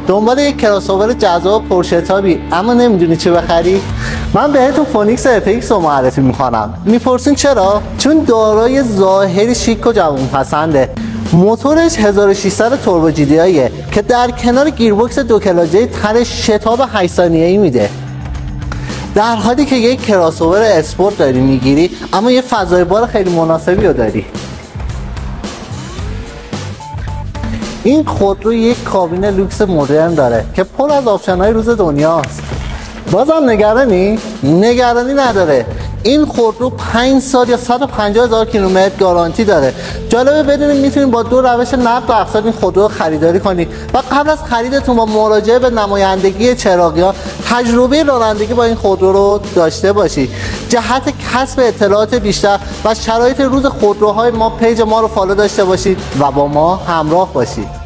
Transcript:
دنبال یک کراس‌اوور جذاب پرشتابی اما نمیدونی چی بخری؟ من بهتون فونیکس FX رو معرفی میکنم. میپرسین چرا؟ چون دارای ظاهری شیک و جوانپسنده. موتورش 1600 توربو GDIه که در کنار گیربکس 2 کلاجه تنش شتاب 8 ثانیه‌ای میده. در حالی که یک کراس‌اوور اسپورت داری میگیری اما یه فضای بار خیلی مناسبی رو داری. این خودرو یک کابین لوکس مدرن داره که پر از آپشن‌های روز دنیاست. بازم نگرانی نداره. این خودرو 5 سال یا 150,000 کیلومتر گارانتی داره. جالبه بدونید میتونید با 2 روش نقد و اقساط این خودرو رو خریداری کنید و قبل از خریدتون با مراجعه به نمایندگی چراغی‌ها تجربه رانندگی با این خودرو رو داشته باشید. جهت کسب اطلاعات بیشتر و شرایط روز خودروهای ما پیج ما رو فالو داشته باشید و با ما همراه باشید.